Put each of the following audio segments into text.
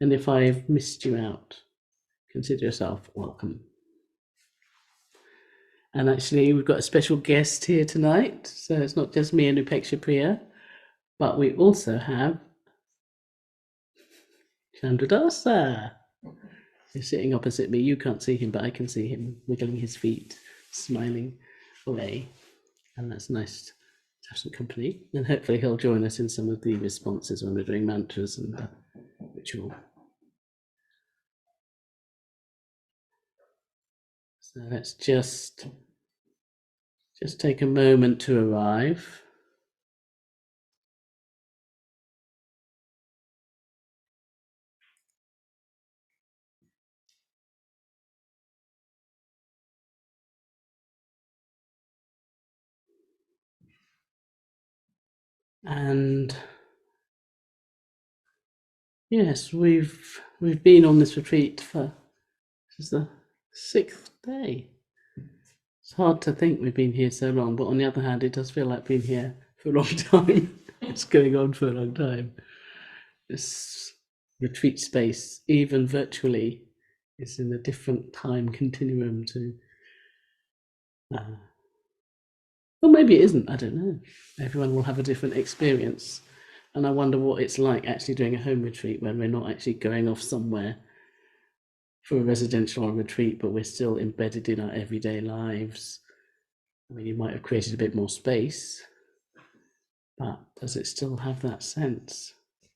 And if I've missed you out, consider yourself welcome. And actually, we've got a special guest here tonight. So it's not just me and Upeksha Priya, but we also have Chandradasa. He's sitting opposite me. You can't see him, but I can see him wiggling his feet, smiling away. And that's nice to have some company. And hopefully he'll join us in some of the responses when we're doing mantras and ritual. So let's just take a moment to arrive. And yes, we've been on this retreat for, this is the 6th day. It's hard to think we've been here so long, but on the other hand, it does feel like being here for a long time. It's going on for a long time. This retreat space, even virtually, is in a different time continuum to, well, maybe it isn't, I don't know. Everyone will have a different experience. And I wonder what it's like actually doing a home retreat when we're not actually going off somewhere for a residential retreat, but we're still embedded in our everyday lives. I mean, you might have created a bit more space, but does it still have that sense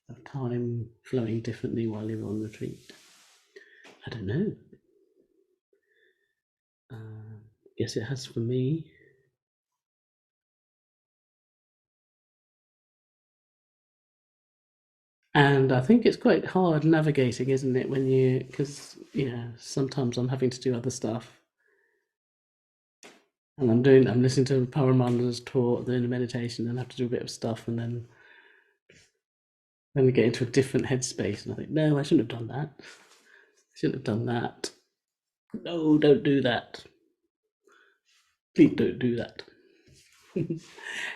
of time flowing differently while you're on retreat? I don't know. Guess it has for me. And I think it's quite hard navigating, isn't it, when you, because sometimes I'm having to do other stuff, and I'm listening to Paramananda's talk, doing a meditation, and have to do a bit of stuff, and then we get into a different headspace, and I think, no, I shouldn't have done that. I shouldn't have done that. No, don't do that. Please don't do that.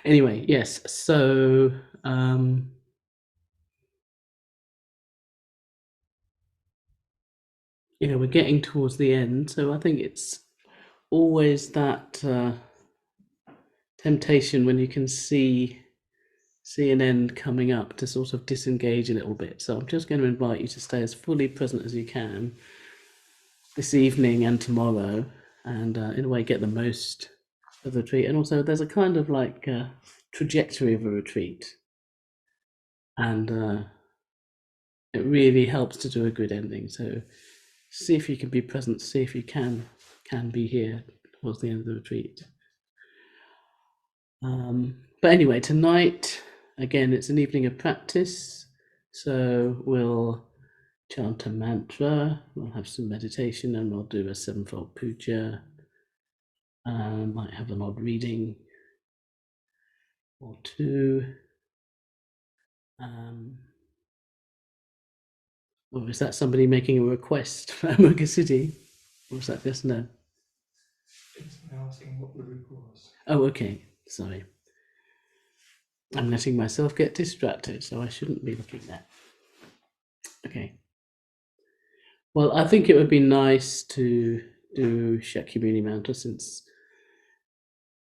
Anyway, yes. So we're getting towards the end, so I think it's always that temptation when you can see an end coming up to sort of disengage a little bit. So I'm just going to invite you to stay as fully present as you can this evening and tomorrow, and in a way get the most of the retreat. And also there's a kind of like trajectory of a retreat, and it really helps to do a good ending. So see if you can be present, see if you can be here towards the end of the retreat. But anyway, tonight, again, it's an evening of practice. So we'll chant a mantra, we'll have some meditation, and we'll do a sevenfold puja. Might have an odd reading or two. Or is that somebody making a request for Amurga City? Or is that just no? It's asking what the request was. Oh, okay. Sorry. I'm letting myself get distracted, so I shouldn't be looking there. Okay. Well, I think it would be nice to do Shakyamuni Mantra, since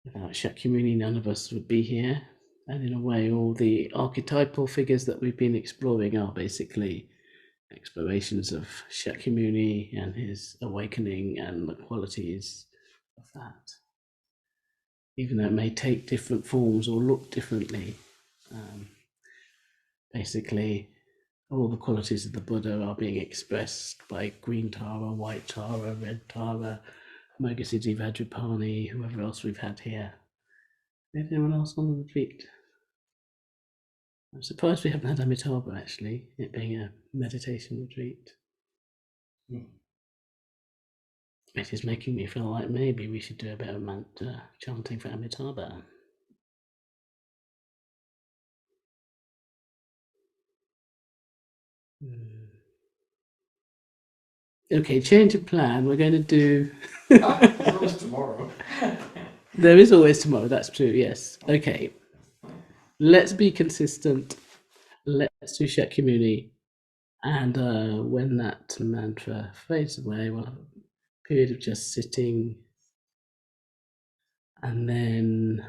without Shakyamuni, none of us would be here. And in a way, all the archetypal figures that we've been exploring are basically explorations of Shakyamuni and his awakening and the qualities of that. Even though it may take different forms or look differently, basically all the qualities of the Buddha are being expressed by green Tara, white Tara, red Tara, Mogasiddhi Vajrapani, whoever else we've had here. Anyone else on the retreat? I'm surprised we haven't had Amitabha, actually, it being a meditation retreat. It is making me feel like maybe we should do a bit of mantra chanting for Amitabha. Okay, change of plan. We're going to do. There's always tomorrow. There is always tomorrow, that's true, yes. Okay. Let's be consistent. Let's do Shakyamuni. And when that mantra fades away, we'll have a period of just sitting, and then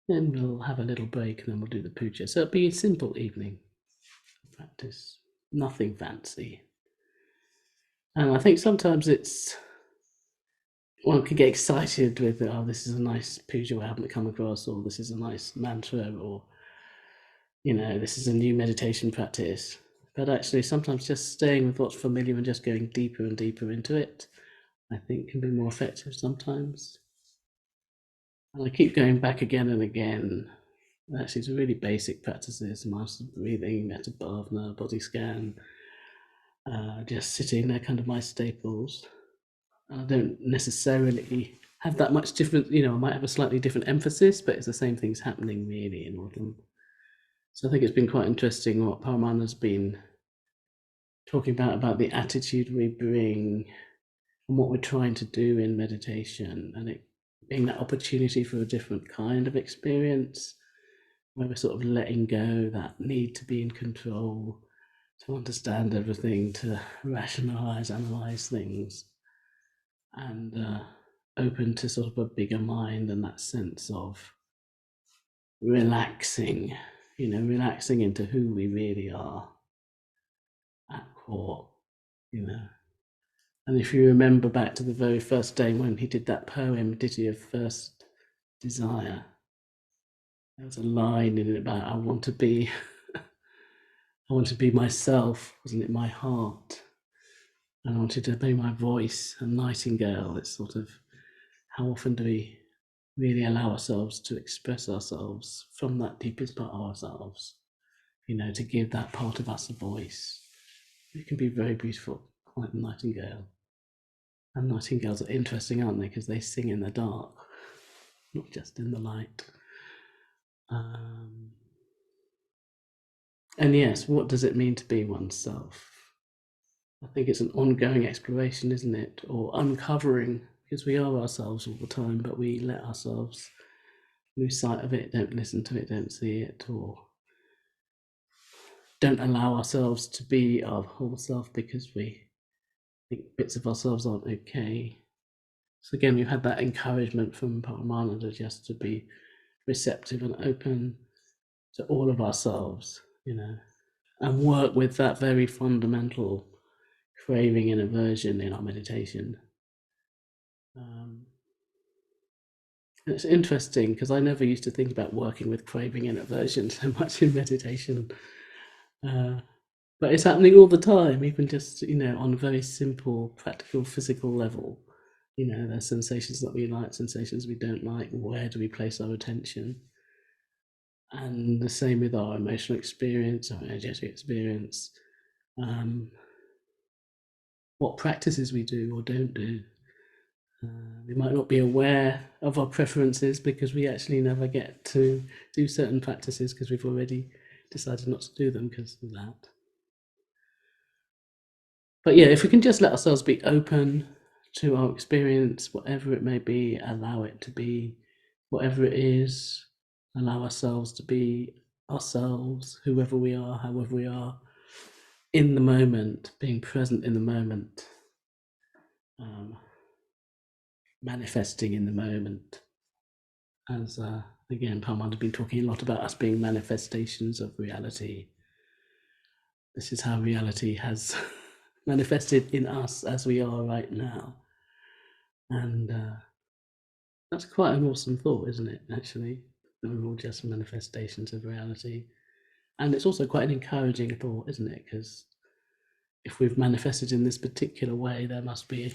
we'll have a little break, and then we'll do the puja. So it'll be a simple evening practice, nothing fancy. And I think sometimes one can get excited with, oh, this is a nice puja I haven't come across, or this is a nice mantra, or this is a new meditation practice. But actually, sometimes just staying with what's familiar and just going deeper and deeper into it, I think, can be more effective sometimes. And I keep going back again and again, actually, to really basic practices, mindful breathing, metta bhavana, body scan, just sitting. They're kind of my staples. I don't necessarily have that much different, I might have a slightly different emphasis, but it's the same things happening really in all of them. So I think it's been quite interesting what Paramananda's been talking about the attitude we bring and what we're trying to do in meditation, and it being that opportunity for a different kind of experience where we're sort of letting go that need to be in control, to understand everything, to rationalize, analyze things, and open to sort of a bigger mind and that sense of relaxing, relaxing into who we really are at core, And if you remember back to the very first day when he did that poem, Ditty of First Desire, there was a line in it about I want to be myself, wasn't it? My heart. And I wanted to be my voice, a nightingale. It's sort of how often do we really allow ourselves to express ourselves from that deepest part of ourselves, to give that part of us a voice. It can be very beautiful, like the nightingale. And nightingales are interesting, aren't they? Because they sing in the dark, not just in the light. And yes, what does it mean to be oneself? I think it's an ongoing exploration, isn't it? Or uncovering, because we are ourselves all the time, but we let ourselves lose sight of it, don't listen to it, don't see it, or don't allow ourselves to be our whole self because we think bits of ourselves aren't okay. So again, we've had that encouragement from Paramananda just to be receptive and open to all of ourselves, and work with that very fundamental craving and aversion in our meditation. It's interesting because I never used to think about working with craving and aversion so much in meditation. But it's happening all the time, even just, on a very simple, practical, physical level. There's sensations that we like, sensations we don't like. Where do we place our attention? And the same with our emotional experience, our energetic experience. What practices we do or don't do. We might not be aware of our preferences because we actually never get to do certain practices because we've already decided not to do them because of that. But yeah, if we can just let ourselves be open to our experience, whatever it may be, allow it to be whatever it is, allow ourselves to be ourselves, whoever we are, however we are, in the moment, being present in the moment, manifesting in the moment. As again, Parmand has been talking a lot about us being manifestations of reality. This is how reality has manifested in us as we are right now. And that's quite an awesome thought, isn't it, actually? That we're all just manifestations of reality. And it's also quite an encouraging thought, isn't it? Because if we've manifested in this particular way, there must be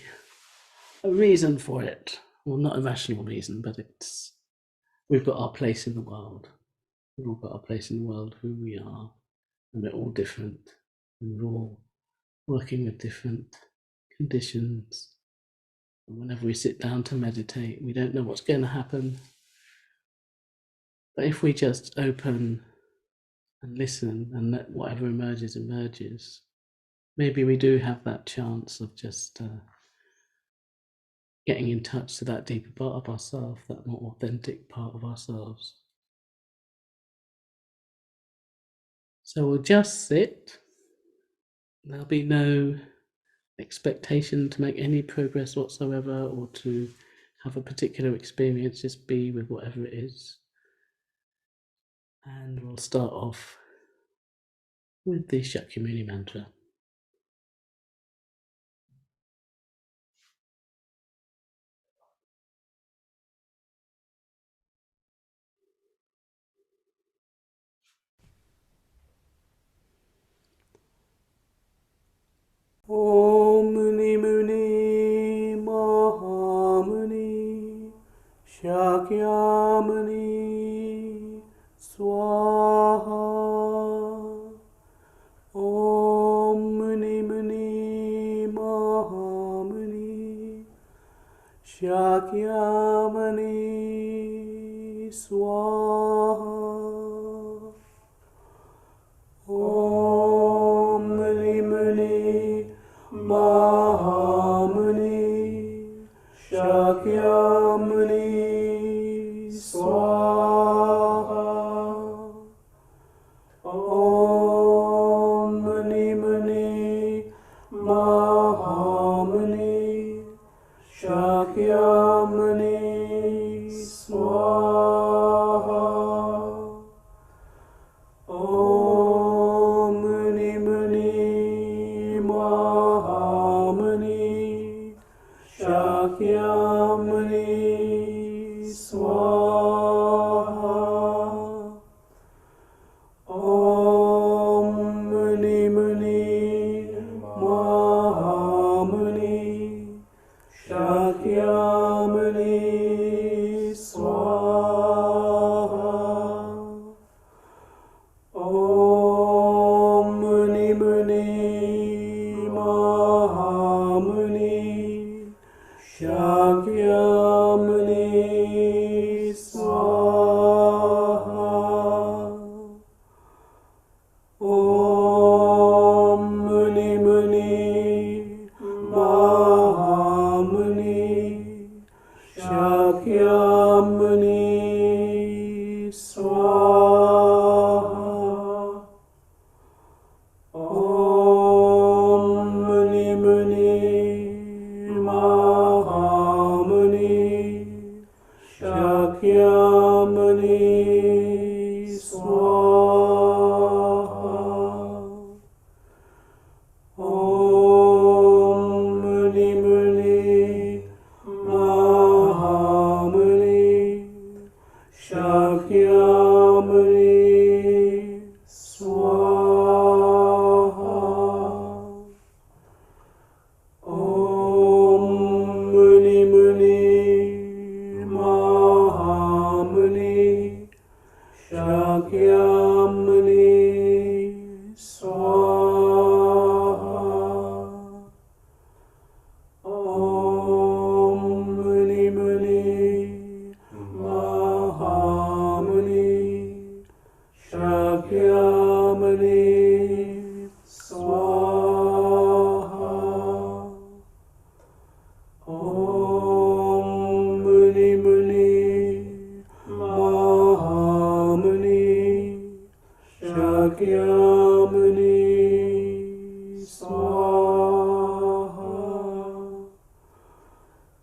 a reason for it. Well, not a rational reason, but we've got our place in the world. We've all got our place in the world, who we are, and we're all different. And we're all working with different conditions. And whenever we sit down to meditate, we don't know what's going to happen. But if we just open and listen and let whatever emerges, emerges, maybe we do have that chance of just getting in touch to that deeper part of ourselves, that more authentic part of ourselves. So we'll just sit. There'll be no expectation to make any progress whatsoever or to have a particular experience, just be with whatever it is. And we'll start off with the Shakyamuni mantra. Om Muni Muni Mahamuni Shakyamuni Swaha. Om Muni Muni Mahamuni Shakyamuni Swaha. Om Muni Muni Mahamuni Shakyamuni Swaha. Om Muni Muni Mahamuni Shakyamuni Swaha. Om Muni Muni Mahamuni Shakyamuni Swaha. Om Muni Muni Mahamuni Shakyamuni Swaha. Om Muni Muni Mahamuni Shakyamuni Swaha. Om Muni Muni Mahamuni Shakyamuni Swaha. Om Muni Muni Mahamuni Shakyamuni Swaha. Om Muni Muni Mahamuni Shakyamuni Swaha. Om Muni Muni Mahamuni Shakyamuni Swaha. Om Muni Muni Mahamuni Shakyamuni Swaha. Om Muni Muni Mahamuni Shakyamuni Swaha.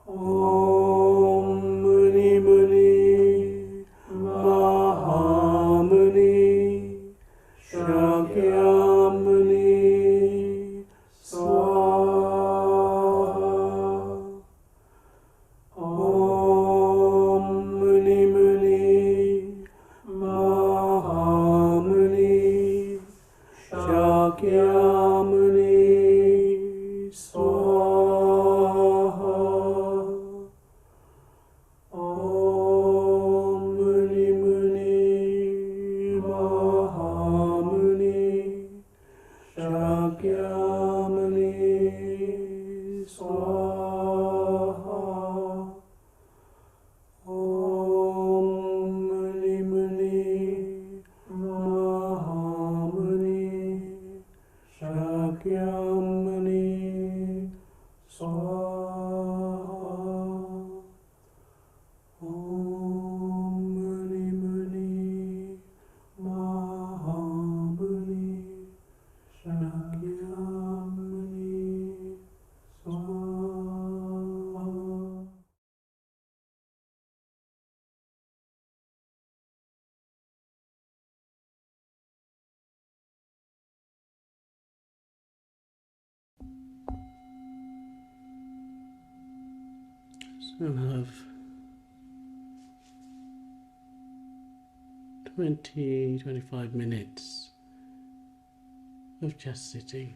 Om Muni Muni Mahamuni Shakyamuni Swaha. Om Muni Muni Mahamuni I'll have 25 minutes of just sitting.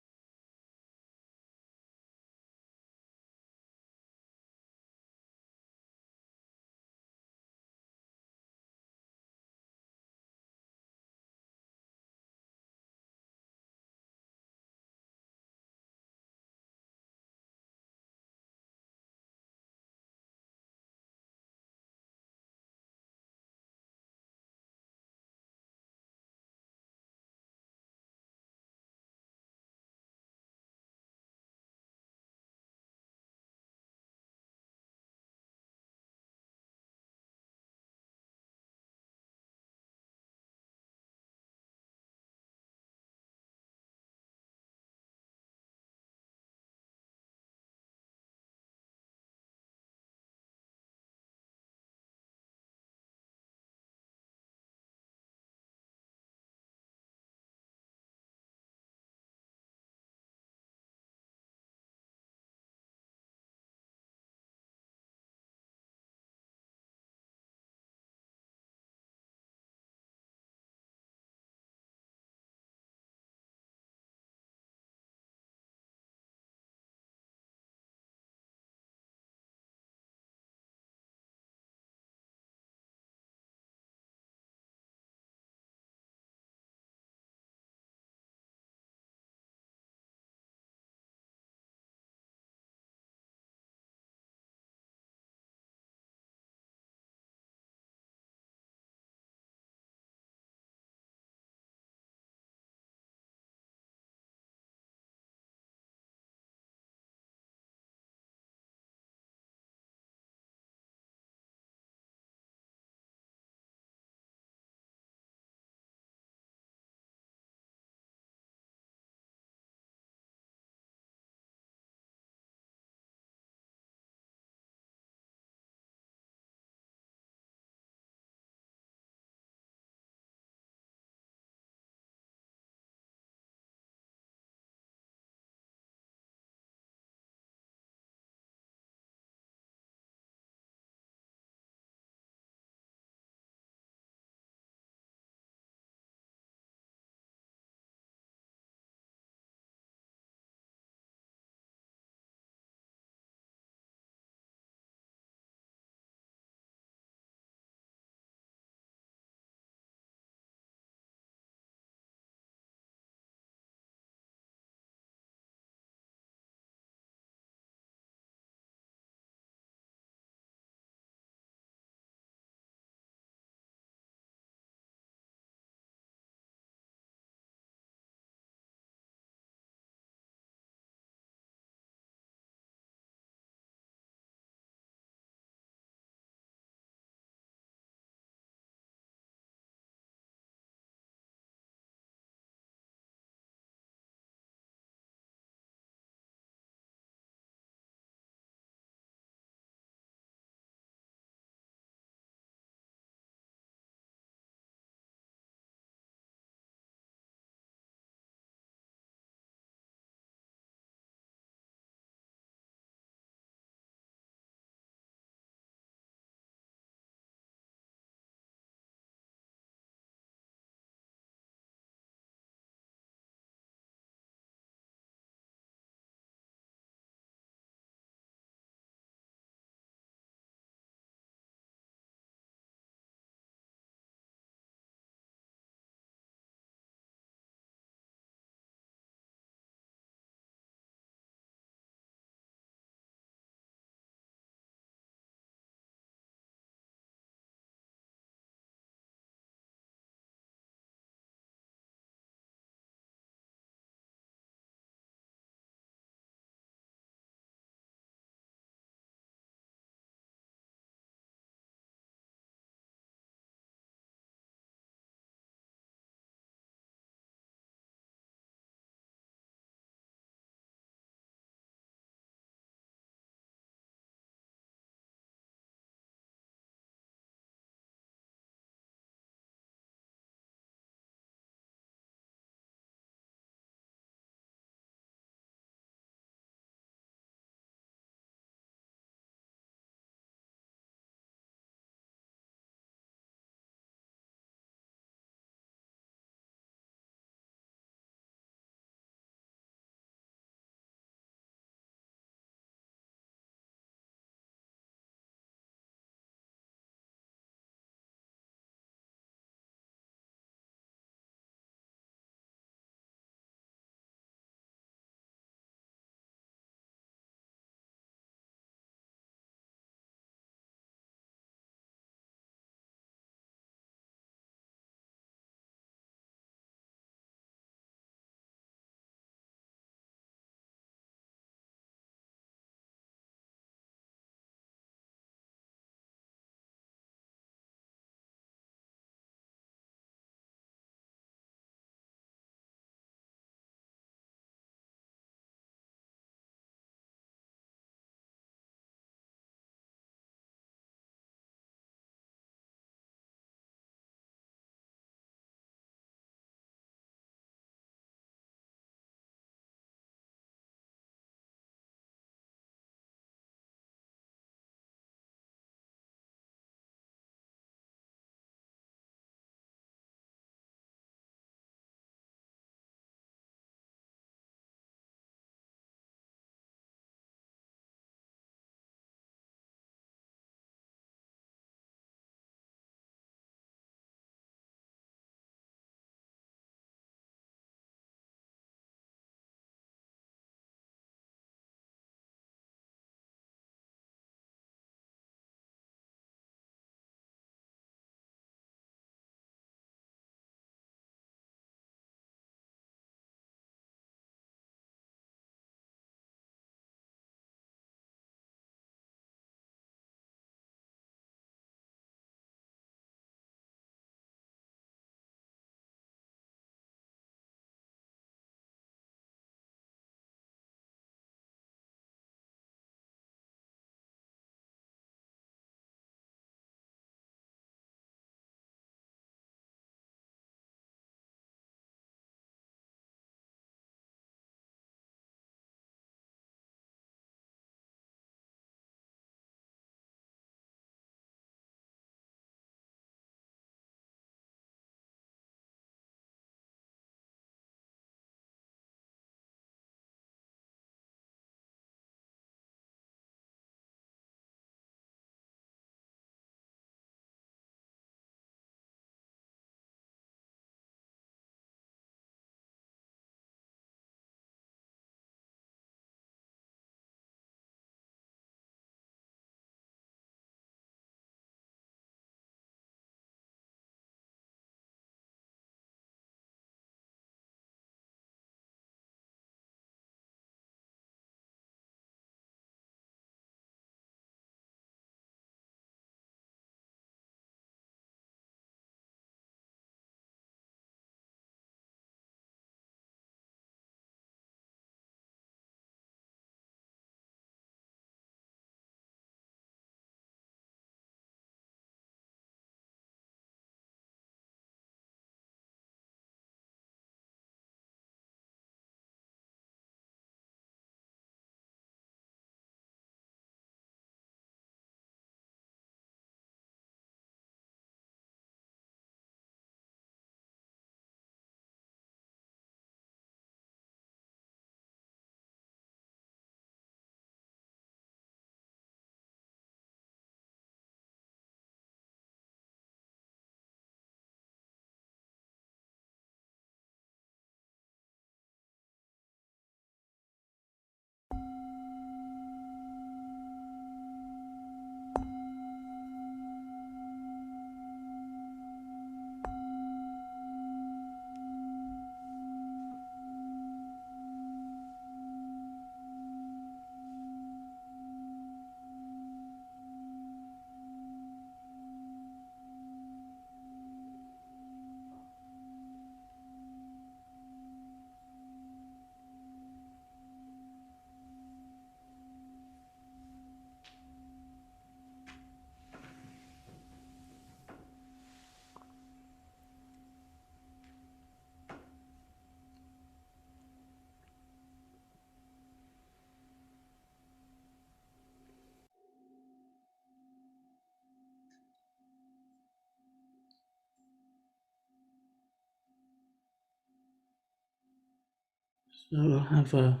So we'll have a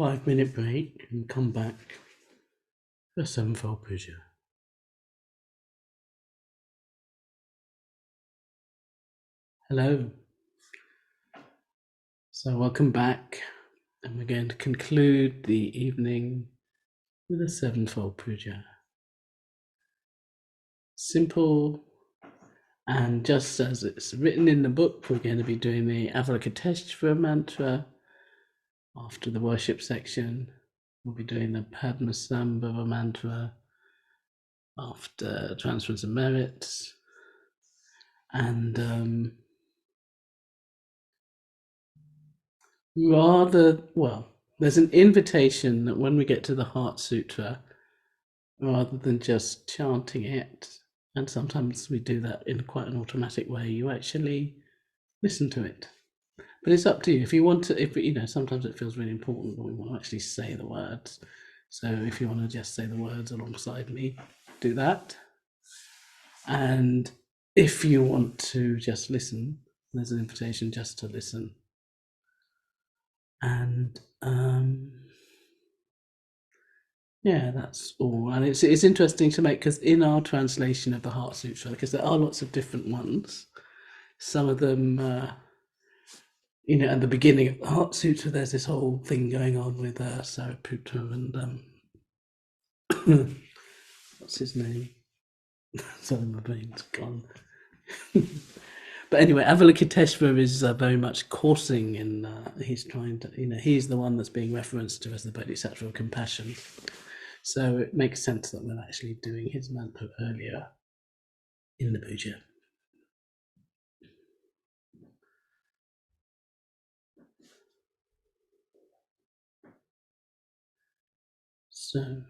5-minute break and come back for Sevenfold Puja. Hello. So welcome back, and we're going to conclude the evening with a Sevenfold Puja. Simple, and just as it's written in the book, we're going to be doing the Avalokiteshvara mantra after the worship section. We'll be doing the Padmasambhava mantra after transference of merits, and there's an invitation that when we get to the Heart Sutra, rather than just chanting it, and sometimes we do that in quite an automatic way, you actually listen to it. But it's up to you. If you want to, if you know, sometimes it feels really important that we want to actually say the words. So if you want to just say the words alongside me, do that. And if you want to just listen, there's an invitation just to listen. And yeah, that's all. And it's interesting to make, because in our translation of the Heart Sutra, because there are lots of different ones, some of them, at the beginning of the Heart Sutra, there's this whole thing going on with Sariputra and what's his name? Sorry, my brain's gone. But anyway, Avalokiteshvara is very much coursing in, he's trying to, he's the one that's being referenced to as the Bodhisattva of compassion. So it makes sense that we're actually doing his mantra earlier in the puja. So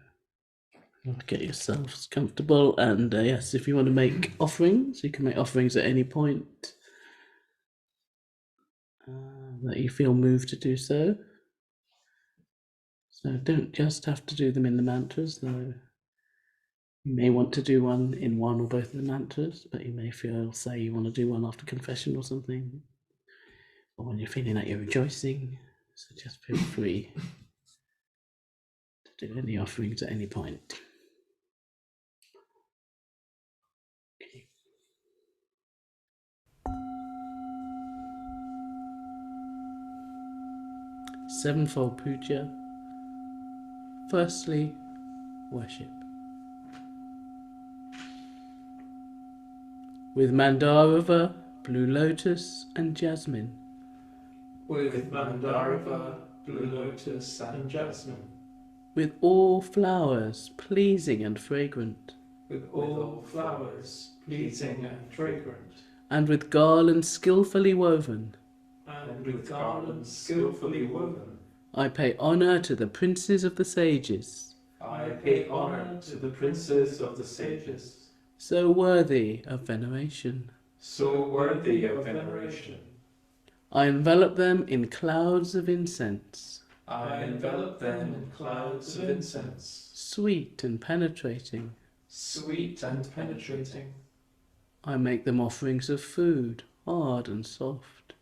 get yourselves comfortable, and yes, if you want to make offerings, you can make offerings at any point that you feel moved to do so. So don't just have to do them in the mantras, though. You may want to do one in one or both of the mantras, but you may feel, say, you want to do one after confession or something, or when you're feeling like you're rejoicing. So just feel free to do any offerings at any point. Okay. Sevenfold Puja. Firstly, worship. With Mandarava, Blue Lotus, and Jasmine. With Mandarava, Blue Lotus, and Jasmine. With all flowers pleasing and fragrant. With all flowers pleasing and fragrant. And with garlands skillfully woven. And with garlands skillfully woven. I pay honour to the princes of the sages. I pay honour to the princes of the sages. So worthy of veneration. So worthy of veneration. I envelop them in clouds of incense. I envelop them in clouds of incense. Sweet and penetrating. Sweet and penetrating. I make them offerings of food, hard and soft.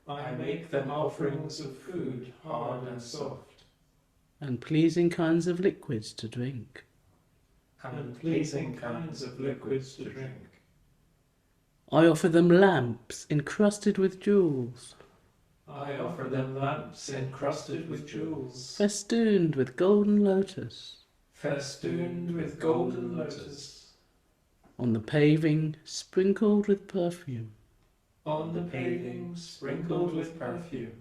I make them offerings of food, hard and soft. And pleasing kinds of liquids to drink. And pleasing kinds of liquids to drink. I offer them lamps encrusted with jewels. I offer them lamps encrusted with jewels. Festooned with golden lotus. Festooned with golden lotus. On the paving, sprinkled with perfume. On the paving, sprinkled with perfume.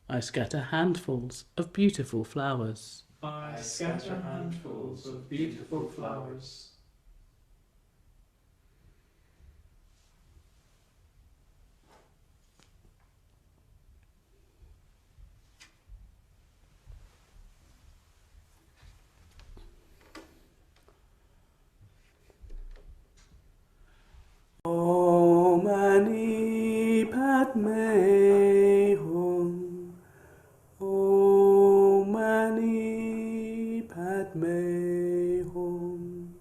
I scatter handfuls of beautiful flowers. I scatter handfuls of beautiful flowers. Om Mani Padme Hum. Om Mani Padme Hum.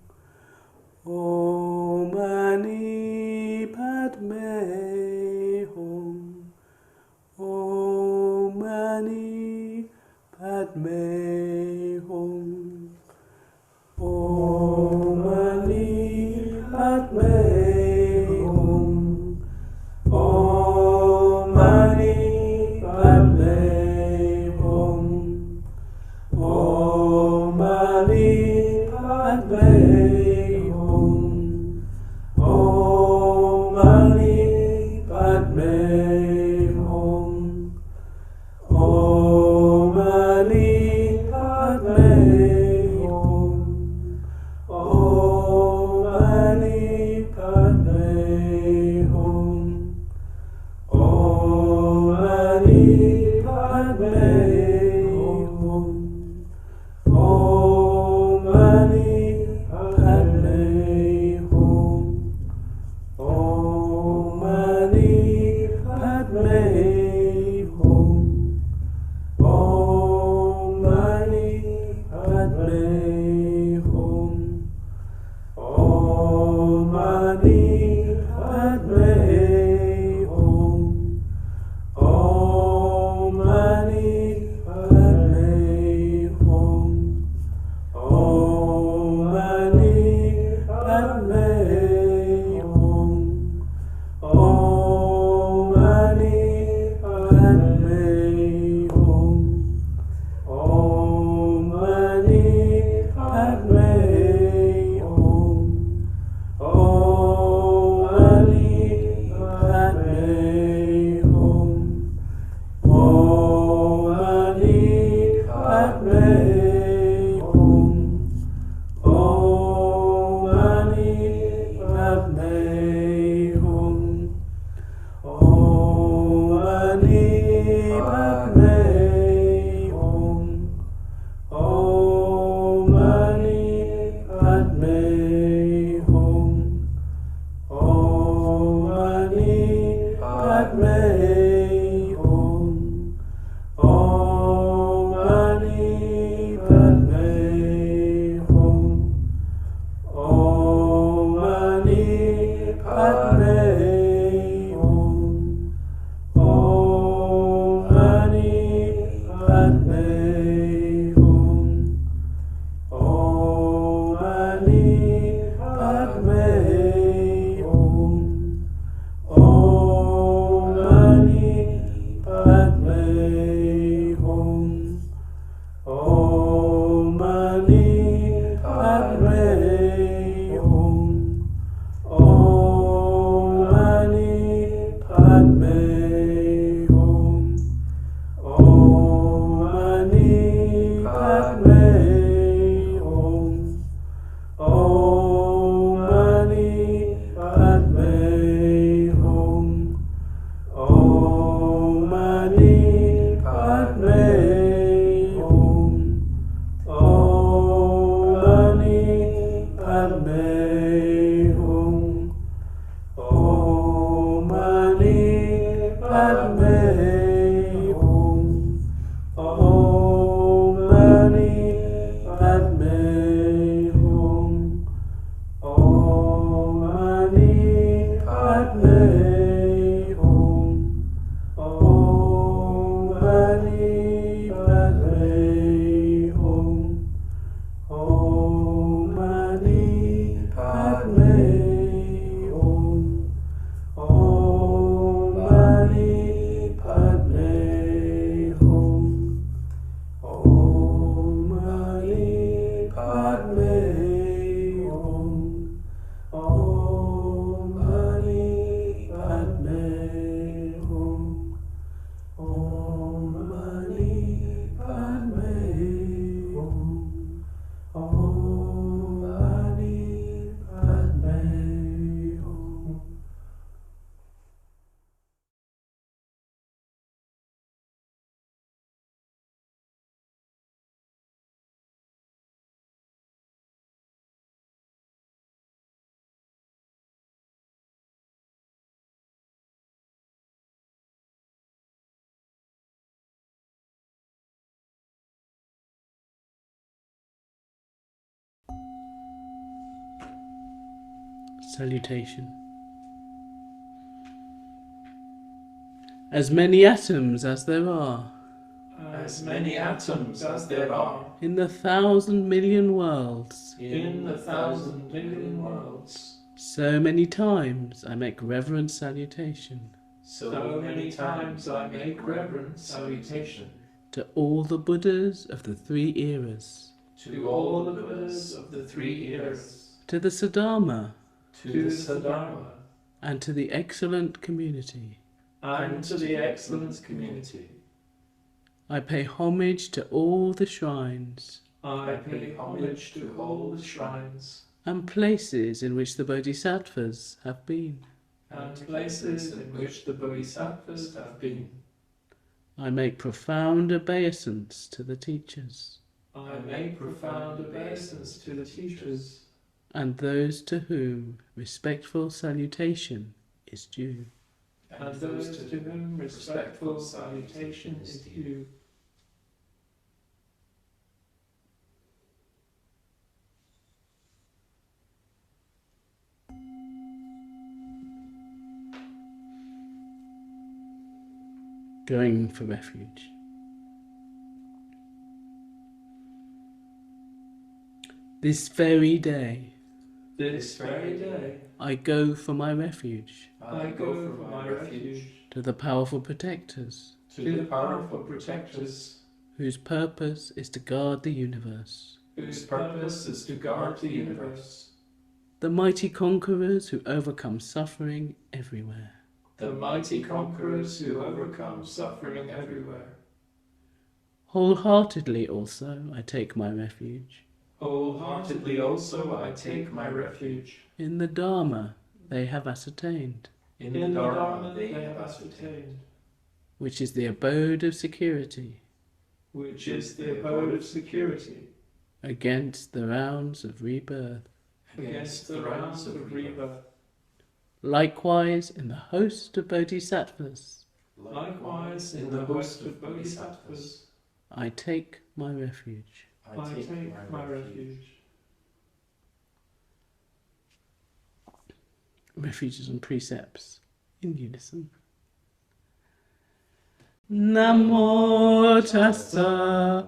Salutation. As many atoms as there are As many atoms as there are in the 1,000,000,000 worlds, in the 1,000,000,000 worlds, so many times I make reverent salutation so many times I make reverent salutation to all the Buddhas of the 3 eras, to all the Buddhas of the 3 eras, to the Siddharma, to the Siddharma, and to the excellent community. and to the excellent community. I pay homage to all the shrines I pay homage to all the shrines and places in which the Bodhisattvas have been. and places in which the Bodhisattvas have been. I make profound obeisance to the teachers I make profound obeisance to the teachers and those to whom respectful salutation is due. and those to whom respectful salutation is due. Going for refuge. This very day, This very day, I go for my refuge I go for my refuge to the powerful protectors, to the powerful protectors, whose purpose is to guard the universe, whose purpose is to guard the universe, the mighty conquerors who overcome suffering everywhere. the mighty conquerors who overcome suffering everywhere. Wholeheartedly also I take my refuge Wholeheartedly also I take my refuge in the Dharma they have ascertained, in the Dharma they have ascertained, which is the abode of security which is the abode of security against the rounds of rebirth. against the rounds of rebirth. Likewise in the host of bodhisattvas Likewise in the host of bodhisattvas I take my refuge. I take my refuge. Refuges and precepts in unison. Namo tassa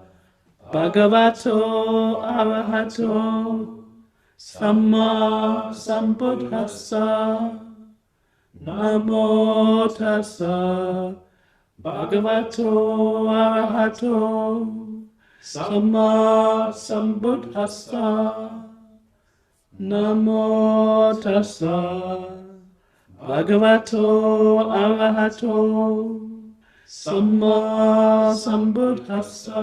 bhagavato arahato samma sambuddhassa. Namo tassa bhagavato arahato samma sambuddhassa. Namo tassa bhagavato arahato samma sambuddhassa.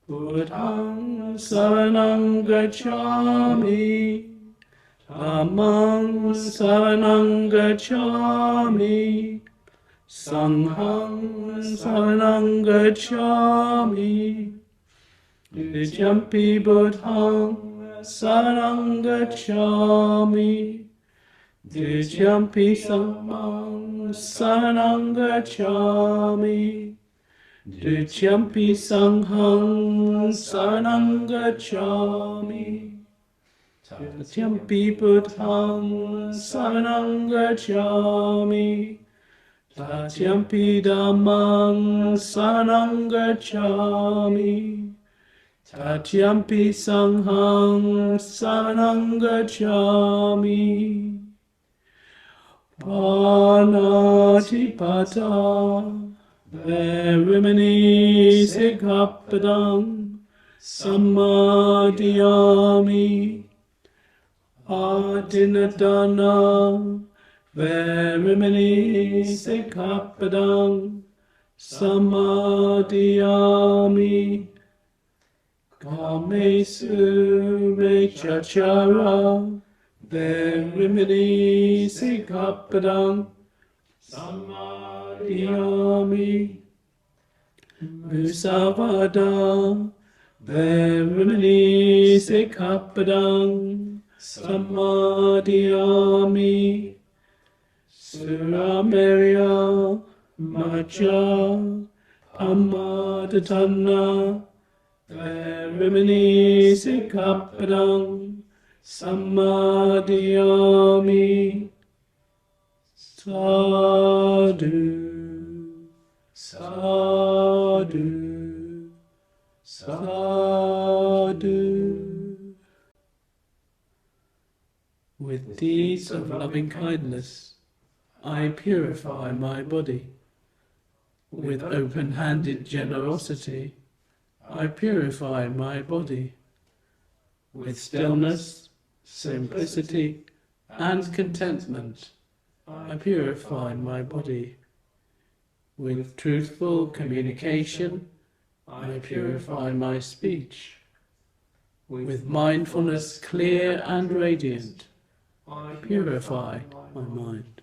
Buddhang saranang gacchami, Dhammang saranang gacchami, Sanghang saranang gacchami, Dijampi Buddhang saranang gacchami, Dijampi Sanghang saranang gacchami, Dijampi Sanghang saranang gacchami, Dijampi Buddhang saranang gacchami, Tatyampi Dhammang saranang gacchami, Tatyampi Sanghang saranang gacchami. Panatipata Verimani Sikkhapadang Samadhiyami. Adinadana Verimani Sikkhapadang Samadhiyami. Kamesu Mechachara Verimani Sikkhapadang Samadhiyami. Musavada Verimani Sikkhapadang Samadhiyami. Suramerya Macha Pamadatana Verimani Sikkhapadang Samadhiyami. Sadhu, sadhu, sadhu. With deeds of loving kindness, I purify my body. With open-handed generosity, I purify my body. With stillness, simplicity, and contentment, I purify my body. With truthful communication, I purify my speech. With mindfulness clear and radiant, I purify my mind.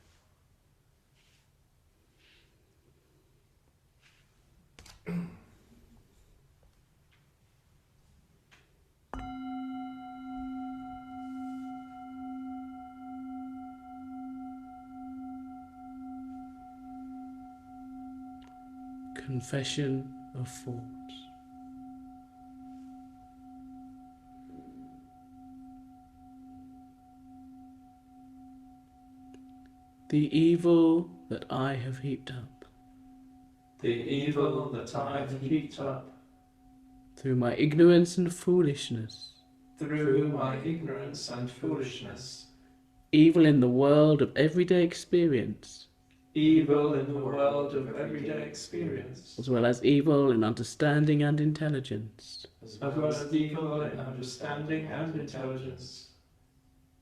Confession of Faults. The evil that I have heaped up The evil that I have heaped up through my ignorance and foolishness, through my ignorance and foolishness, evil in the world of everyday experience, evil in the world of everyday experience, as well as evil in understanding and intelligence, as well as evil in understanding and intelligence.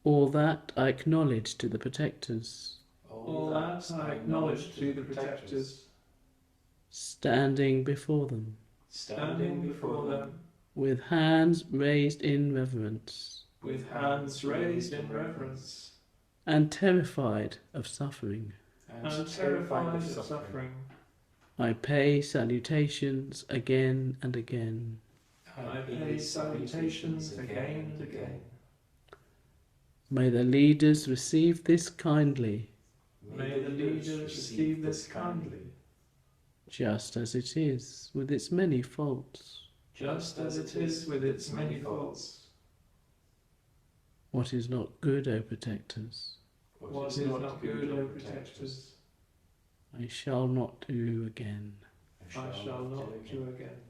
all that I acknowledge to the protectors, All that I acknowledge to the protectors, standing before them, standing before them, with hands raised in reverence, with hands raised in reverence, and terrified of suffering. and terrified of suffering. I pay salutations again and again. I pay salutations again and again. May the leaders receive this kindly, May the leaders receive this kindly, just as it is, with its many faults. just as it is with its many faults. What is not good, O protectors, What is not good, O protectors, I shall not do again. I shall not do again.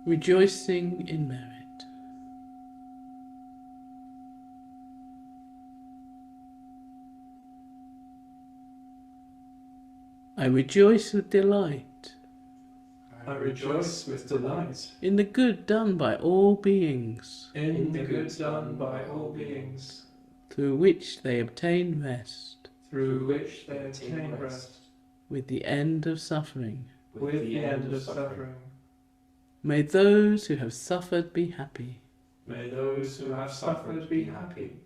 Rejoicing in merit. I rejoice with delight I rejoice with delight in the good done by all beings, in the good done by all beings, through which they obtain rest, through which they obtain rest, with the end of suffering. with the end of suffering. May those who have suffered be happy. May those who have suffered be happy.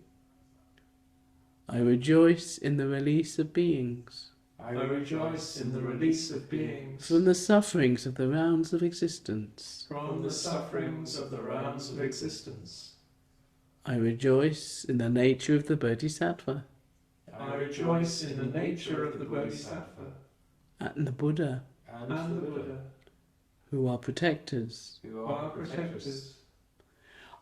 I rejoice in the release of beings I rejoice in the release of beings from the sufferings of the rounds of existence. from the sufferings of the rounds of existence. I rejoice in the nature of the Bodhisattva I rejoice in the nature of the Bodhisattva and the Buddha, and the Buddha, who are protectors. who are protectors.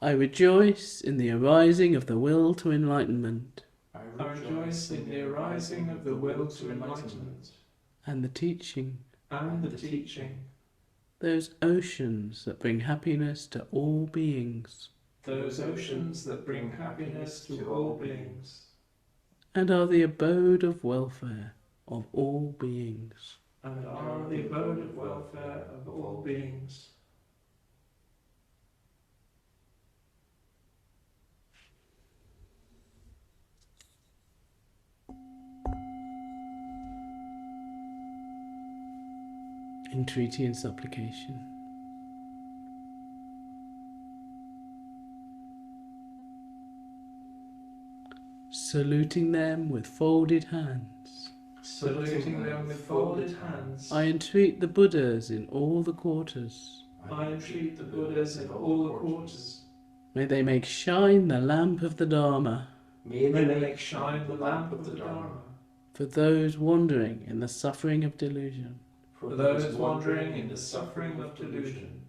I rejoice in the arising of the will to enlightenment I rejoice in the arising of the will to enlightenment and the teaching, and the teaching, those oceans that bring happiness to all beings those oceans that bring happiness to all beings, and are the abode of welfare of all beings. and are the abode of welfare of all beings. Entreaty and supplication. Saluting them with folded hands, Saluting them with folded hands, I entreat the Buddhas in all the quarters. I entreat the Buddhas in all the quarters. May they make shine the lamp of the Dharma May they make shine the lamp of the Dharma for those wandering in the suffering of delusion. for those wandering in the suffering of delusion.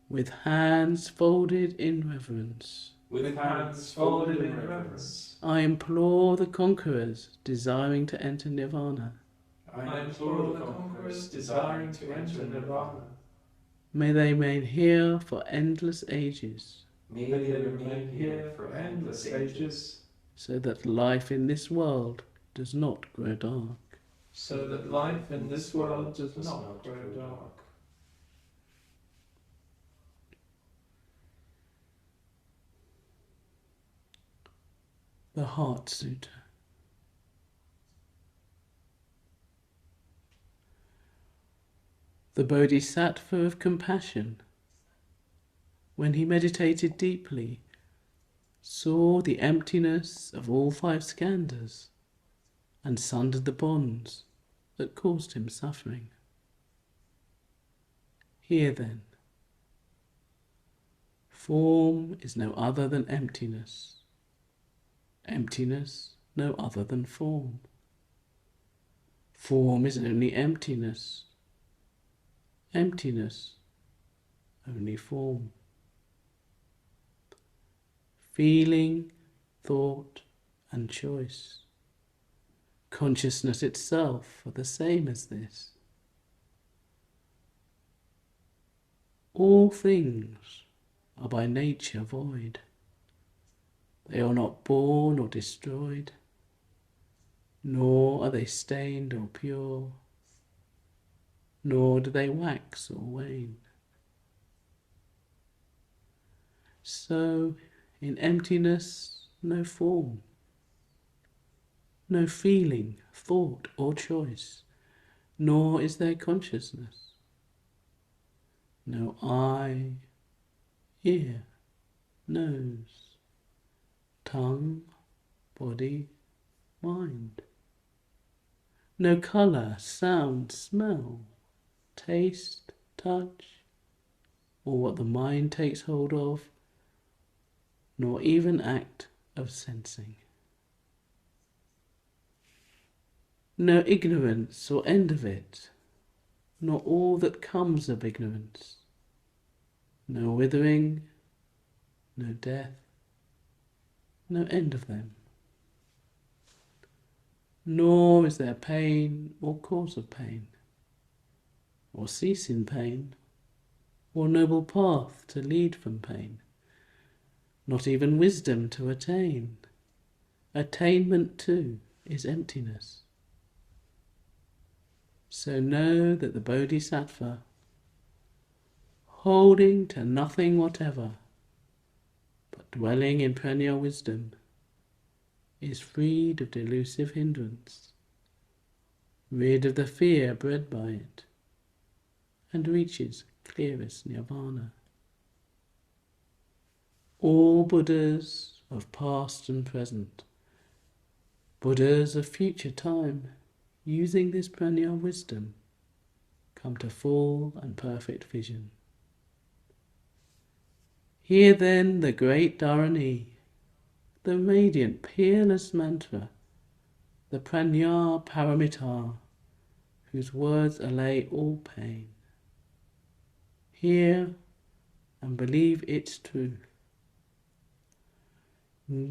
With hands folded in reverence, With hands folded in reverence, I implore the conquerors desiring to enter Nirvana. I implore the conquerors desiring to enter Nirvana. May they remain here for endless ages, May they remain here for endless ages, so that life in this world does not grow dark. so that life in this world does not grow dark. The Heart Sutta. The Bodhisattva of compassion, when he meditated deeply, saw the emptiness of all five skandhas and sundered the bonds that caused him suffering. Here then, form is no other than emptiness. Emptiness no other than form. Form is only emptiness. Emptiness only form. Feeling, thought, and choice. Consciousness itself are the same as this. All things are by nature void. They are not born or destroyed, nor are they stained or pure, nor do they wax or wane. So, in emptiness, no form, no feeling, thought, or choice, nor is there consciousness. No eye, ear, nose, tongue, body, mind. No colour, sound, smell, taste, touch, or what the mind takes hold of, nor even act of sensing. No ignorance or end of it, nor all that comes of ignorance. No withering, no death, no end of them. Nor is there pain or cause of pain, or cease in pain, or noble path to lead from pain. Not even wisdom to attain. Attainment too is emptiness. So know that the Bodhisattva, holding to nothing whatever, but dwelling in perennial wisdom, is freed of delusive hindrance, rid of the fear bred by it, and reaches clearest nirvana. All Buddhas of past and present, Buddhas of future time, using this perennial wisdom, come to full and perfect vision. Hear then the great Dharani, the radiant, peerless mantra, the Prajna Paramita, whose words allay all pain. Hear and believe its truth.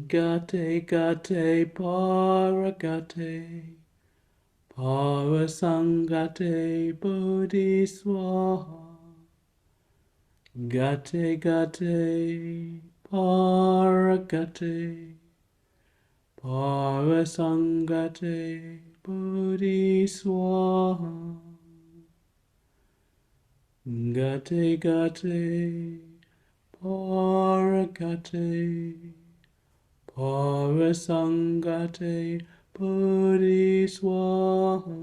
Gate gate paragate, parasangate bodhiswaha. Gate gate paragate, parasangate bodhiswaha. Gate gate paragate, parasangate bodhiswaha.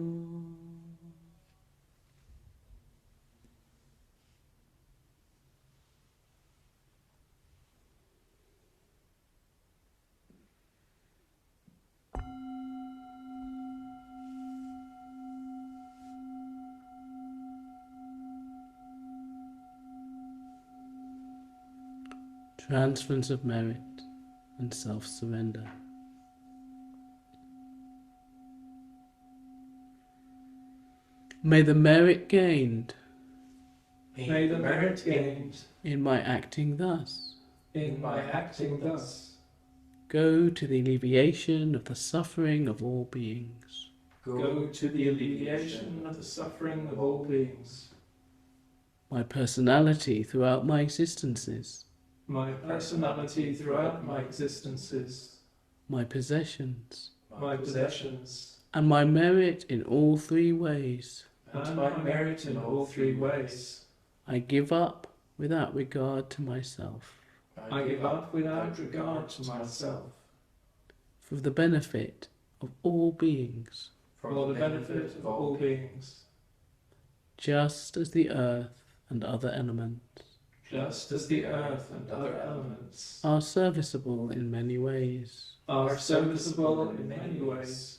Transference of merit and self-surrender. May the merit gained May the merit gained in my acting thus go to the alleviation of the suffering of all beings. go to the alleviation of the suffering of all beings. My personality throughout my existences, My personality throughout my existences, my possessions, my possessions, and my merit in all three ways, and my merit in all three ways, I give up without regard to myself, I give up without regard to myself, for the benefit of all beings, for the benefit of all beings, just as the earth and other elements just as the earth and other elements are serviceable in many ways, are serviceable in many ways,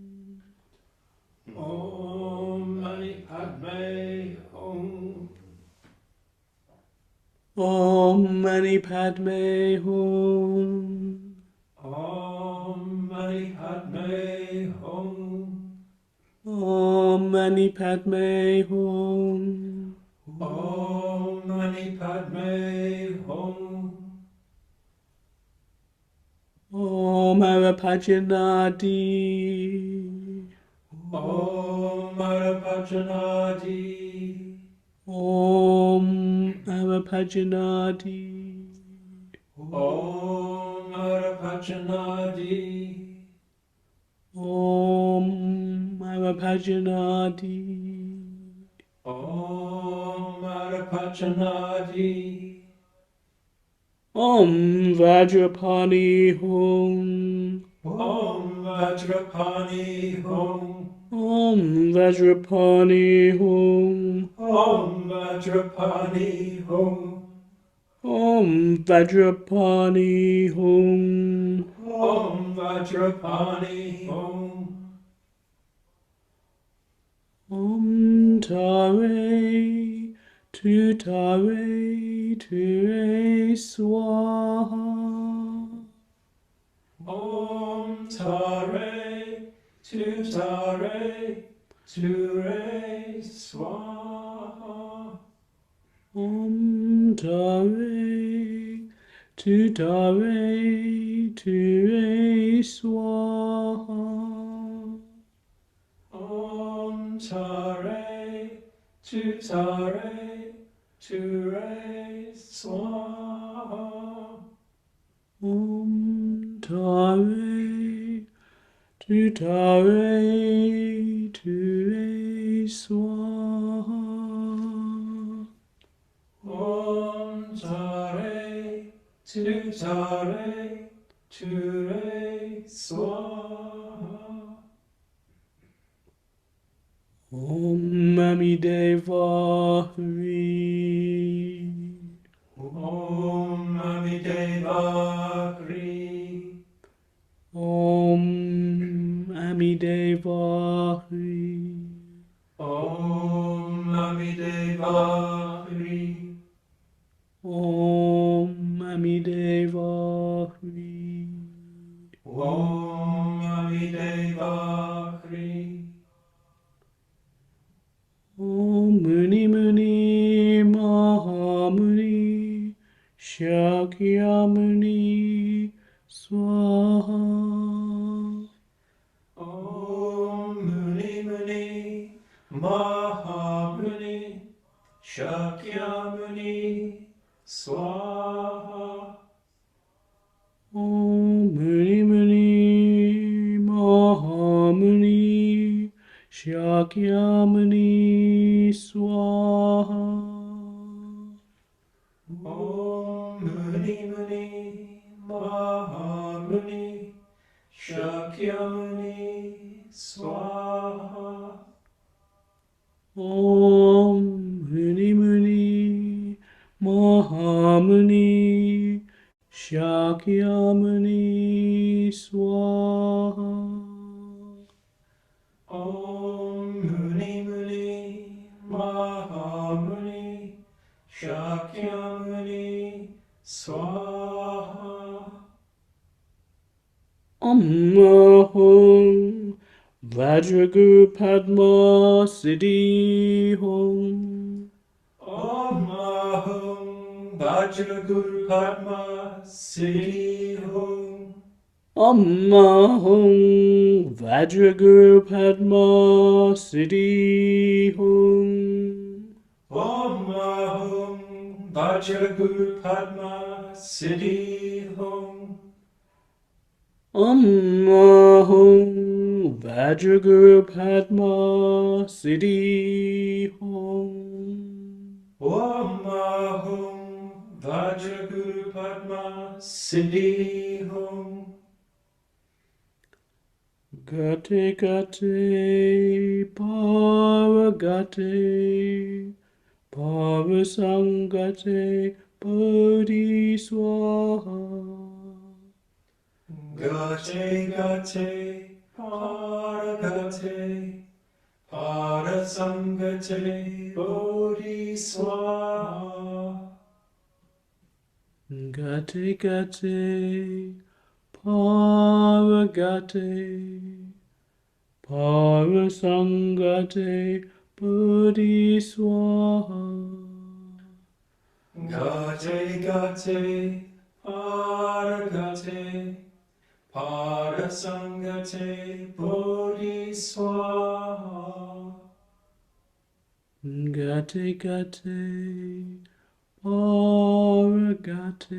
Om Mani Padme Hum. Om Mani Padme Hum. Om Mani Padme Hum. Om Mani Padme Hum. Om Mani Padme Hum. Om Arapajanadi. Om Arapajanadi. Om Arapajanadi. Om Arapajanadi. Om Arapajanadi. Om Arapajanadi. Om Vajrapani Hum. Om Vajrapani Hum. Om Vajrapani Hum. Om Vajrapani Hum. Om Vajrapani Hum. Om Vajrapani Hum. Om Tare Ture Swaha. Om Tare Ture Swaha. Om Tare Ture Swaha. Om Tare Ture Swaha. Om Tare Ture Swaha. Om Tare Ture Swaha. Om Amideva Hri. Om Amideva Hri. Om Amideva Hri. Om Amideva Hri. Om Amideva Hri. Om Amideva Hri. Om Muni Muni Mahamuni Shakyamuni Swaha. Om Muni Muni Mahamuni Shakyamuni Swaha. Om Muni Muni Mahamuni Shakyamuni Swaha. Om Muni Muni Mahamuni Shakyamuni Swaha. Om Muni Muni Mahamuni Shakyamuni Swaha. Om Muni Muni Mahamuni Shakyamuni Swaha. Om Ahum Vajraguru Padma Siddhi Hum. Om Ahum Vajraguru Padma Siddhi Hum. Om Ahum Vajraguru Padma Siddhi Hum. Om Ahum Vajraguru Padma Siddhi Hum. Om Ahum Vajraguru Padma Siddhi Hum. Om Ahum Vajraguru Padma Siddhi Hum. Gate Gate Paragate Parasangate Bodhi Swaha. Gate Gate Paragate Parasangate Bodhi Swaha. Gate Gate Paragate Parasangate Bodhi Swaha. Gate Gate Paragate Parasangate Bodhi Swaha. Gate Gate Paragate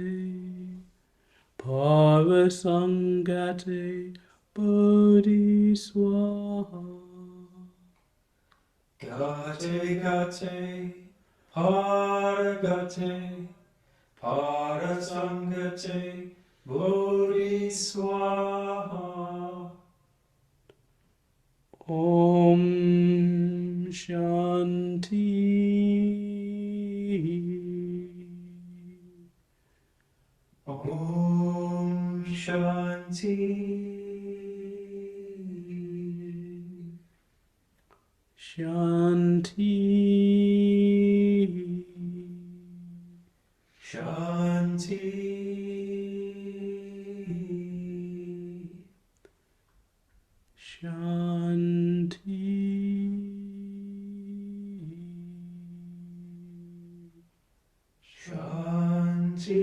Parasangate Bodhi Swaha. Gate Gate Paragate Parasangate Bodhi Swaha. Om Shanti. Om Shanti. Shanti. Shanti. Shanti. Shanti.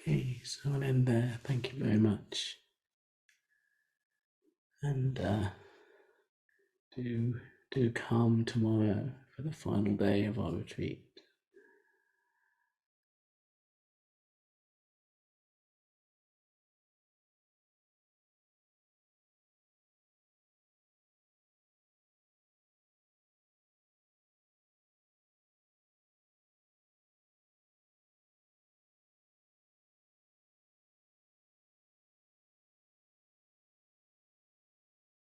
Okay, so I'll end there. Thank you very much. And do come tomorrow for the final day of our retreat.